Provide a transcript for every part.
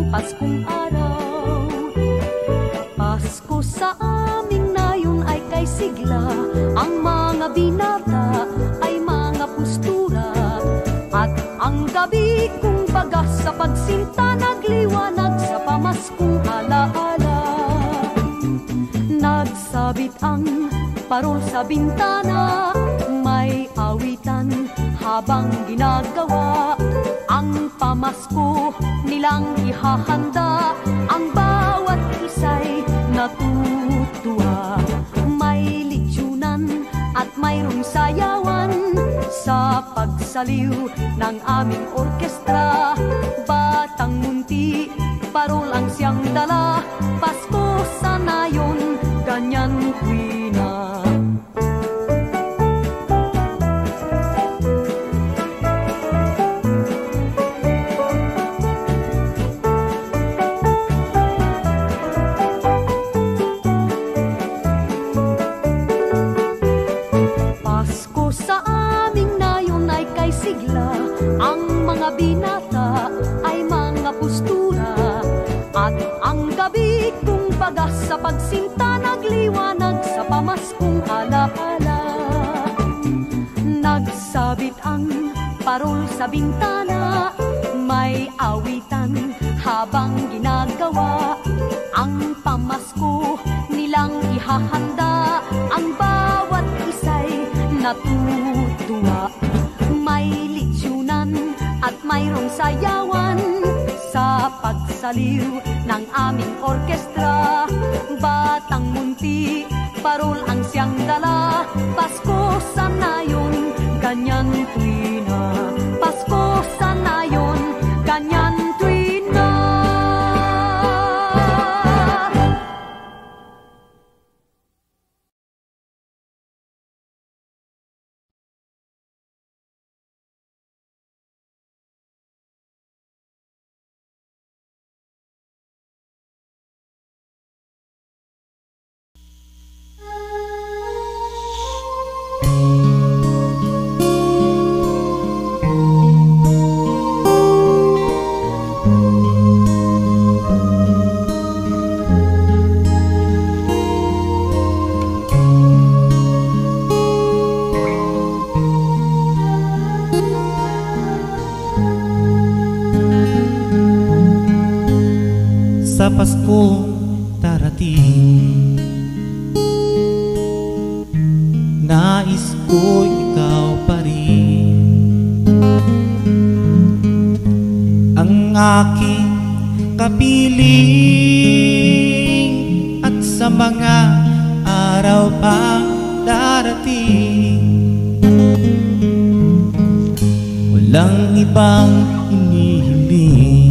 Paskong araw. Pasko sa aming nayon ay kay sigla, ang mga binata ay mga postura, at ang gabi kung baga sa pagsinta nagliwanag sa pamaskong alaala. Nagsabit ang parol sa bintana, may awitan habang ginagawa ang pamasko nilang ihahanda. Ang bawat isa'y natutuwa, may litsunan at mayroong sayawan sa pagsaliw ng aming orkestra. Batang munti, parol ang siyang dala, Pasko sa nayon, ganyan tuwina. Ang mga binata ay mga postura, at ang gabi kung baga sa pagsinta nagliwanag sa pamaskong alaala. Nagsabit ang parol sa bintana, may awitan habang ginagawa ang pamasko nilang ihahanda. Ang bawat isa'y natutuwa, may litsunan at mayroong sayawan sa pagsaliw ng aming orkestra. Batang munti, parol ang siyang dala, Pasko sa nayon, ganyan tuwina. Pasko sa nayon, ganyan tuwina. Sa Paskong darating, nais ko ikaw pa rin, ang aking kapiling, at sa mga araw pang darating, walang ibang inihiling.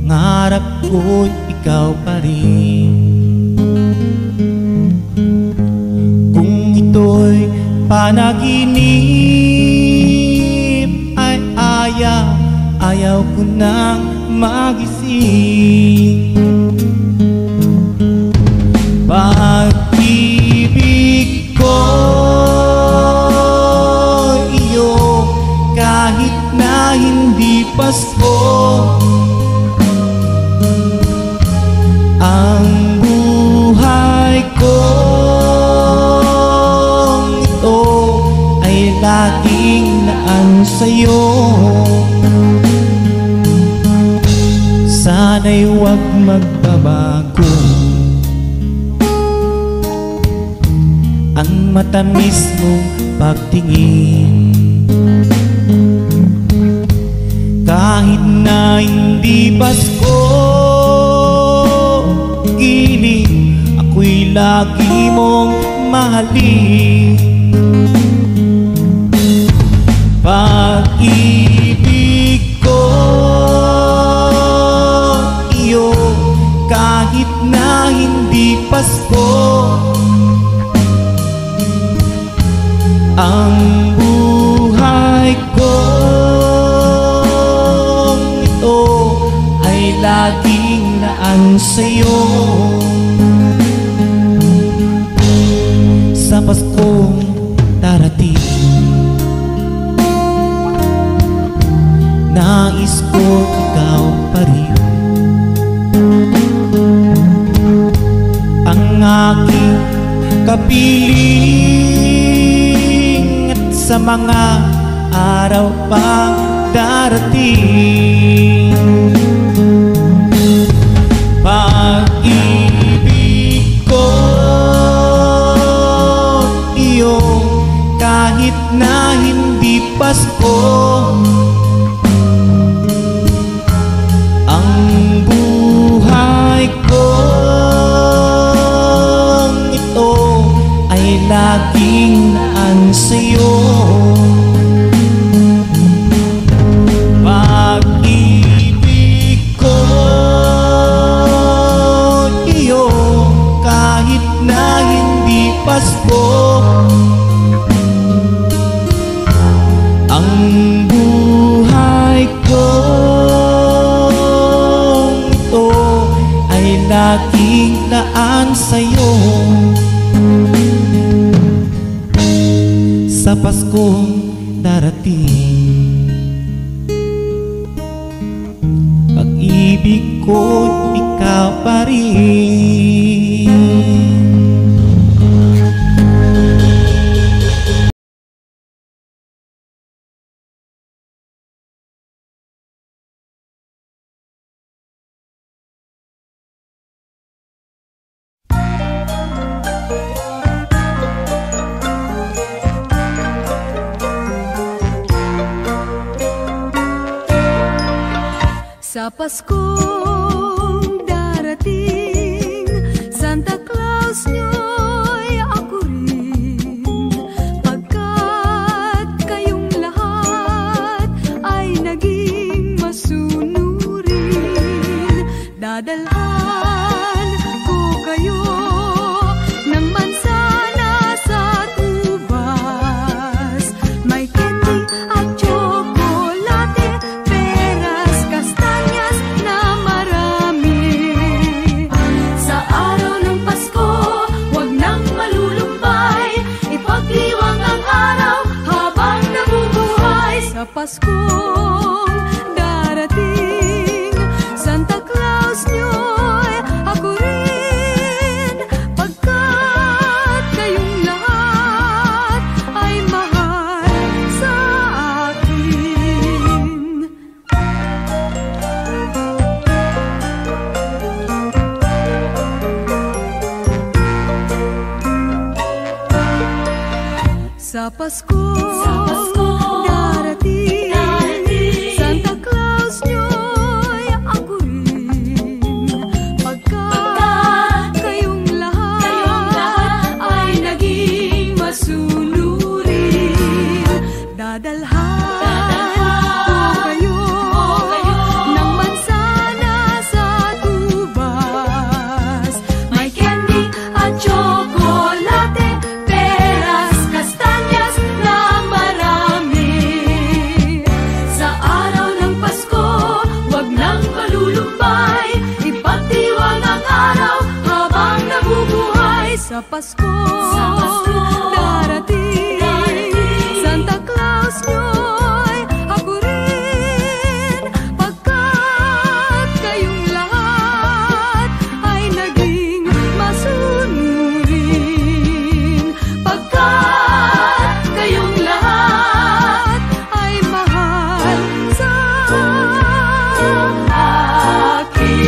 Pangarap ko'y ikaw pa rin. Kung ito'y panaginip, ay ayaw ko nang magising. Pag-ibig ko iyo, kahit na hindi Pasko, ang buhay ko ito ay laging naan sa'yo. Sana'y huwag magbabago ang matamis mong pagtingin, kahit na hindi Pasko. Ako'y lagi mong mahalin. Pag-ibig ko iyo, kahit na hindi Pasko, ang buhay ko ito ay laging naan sa'yo. Sa Paskong darating, nais piling at sa mga araw pa darating. Pag-ibig ko iyo kahit na hindi Pasko. Ang buhay ko ito ay laging naan sa'yo. Pag-ibig ko iyo kahit na hindi Pasko. Ang buhay ko ito ay laging laan sa'yo. Sa Paskong darating, pag-ibig ko ikaw pa rin. Sa Paskong darating, Santa Claus nyo'y ako rin. Pagkat kayong lahat ay naging masunurin, dadalhan ko kayo ng mansana sa tubas. May candy at chocolate, peras, kastanyas na marami. Sa araw ng Pasko, wag nang malulumbay, ipagdiwang ang araw habang nabubuhay. Sa Paskong darating, Santa Claus nyo'y ako rin. Pagkat kayong lahat ay mahal sa akin. Sa Paskong darating, Santa Claus nyo'y ako rin. Pagkat kayong lahat ay naging masunurin, dadalhan ko kayo ng mansana sa tubas. May candy at chocolate, peras, kastanyas na marami. Sa araw ng Pasko, wag nang malulumbay, ipagdiwang ang araw habang nabubuhay. Sa Paskong darating, Santa Claus nyo'y ako rin. Pagkat kayong lahat ay naging masunurin, pagkat kayong lahat ay mahal sa akin.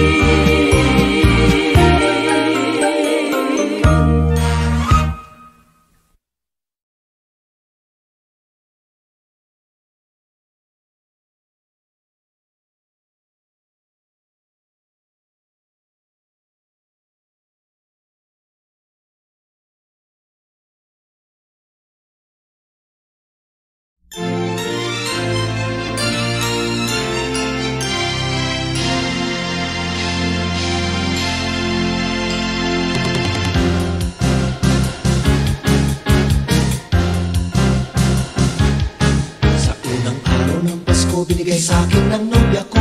Binigay sa akin ng nobya ko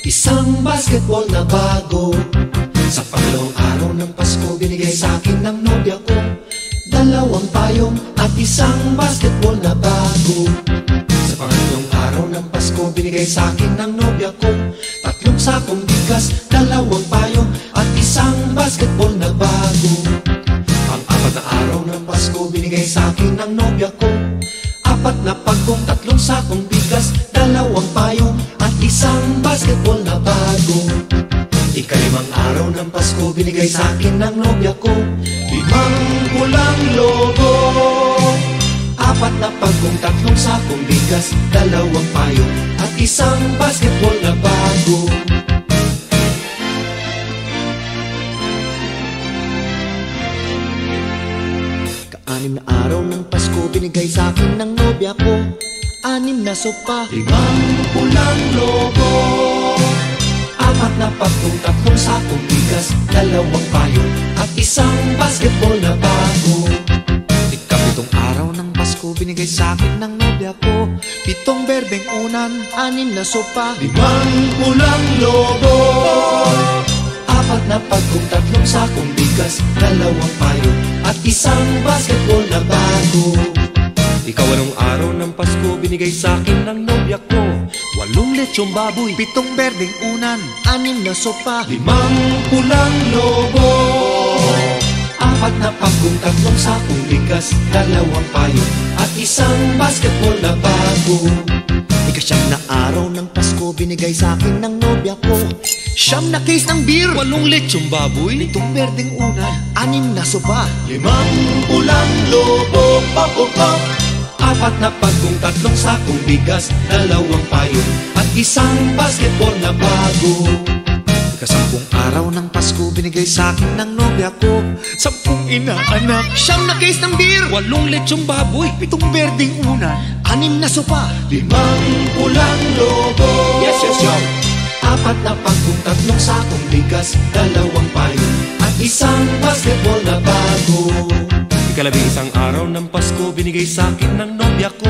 isang basketball na bago. Sa pangalawang araw ng Pasko, binigay sa akin ng nobya ko dalawang payong at isang basketball na bago. Sa pangatlong araw ng Pasko, binigay sa akin ng nobya ko tatlong sakong bigas, dalawang payong at isang basketball na bago. Pang-apat na araw ng Pasko binigay sa akin ng nobya ko. 4 na pagkong, 3 sakong bigas, 2 payong at isang basketball na bago. 5 araw ng Pasko binigay sa akin ng nobya ko. 5 pulang logo, 4 na pagkong, 3 sakong bigas, 2 payong at isang basketball na bago. Anim na araw ng Pasko binigay sa akin ng nobya ko. 6 na sopa, 5 pulang logo, 4 na pagkong, 3 sakong bigas, 2 payong at isang basketball na bago. 7 araw ng Pasko binigay sa akin ng nobya ko. 7 berdeng unan, 6 na sopa, 5 pulang logo, 4 na pagkong, 3 sakong bigas, 2 payong at isang basketball na bago. 8 araw ng Pasko binigay sa akin ng nobya ko. 8 lechong baboy, 7 berdeng unan, 6 na sopa, 5 pulang lobo, 4 na pagkong, 3 sakong bigas, 2 payong at isang basketball na bago. 9 na araw ng Pasko binigay sa akin ng nobya ko. 9 na case ng beer, 8 lechong baboy, 7 berdeng unan, 6 na sopa, 5 pulang lobo, 4 na pagkong, 3 sakong bigas, 2 payong at isang basketball na bago. 10 araw ng Pasko binigay sa akin ng nobya ko. 10 inaanak, 9 na case ng beer, 8 lechong baboy, 7 berdeng unan, 6 na sopa, 5 pulang lobo, 4 na pagkong, 3 sakong bigas, 2 payong at isang basketball na bago. 11 araw ng Pasko binigay sa akin ng nobya ko.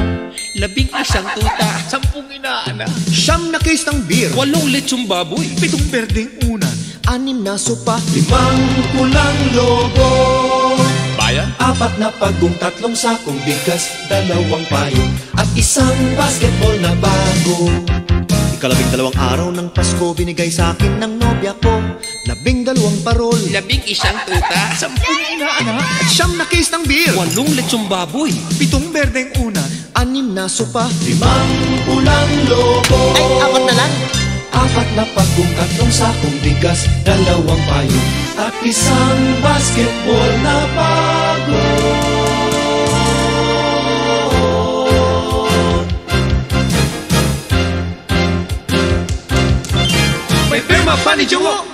11 tuta, 10 inaanak, 9 na case ng beer, 8 lechong baboy, 7 berdeng unan, 6 na sopa, 5 pulang logo, bayan, 4 na pagkong, 3 sakong bigas, 2 payong at isang basketball na bago. 12 araw ng Pasko binigay sa akin ng nobya ko. 12 parol, 11 tuta, 10 inaanak, 9 na case ng beer, 8 lechong baboy, 7 berdeng unan, 6 na sopa, 5 pulang lobo, ay 4 na lang, 4 na pagkong, 3 sakong bigas, 2 payong at isang basketball na bago. May pirma pa ni Jowo.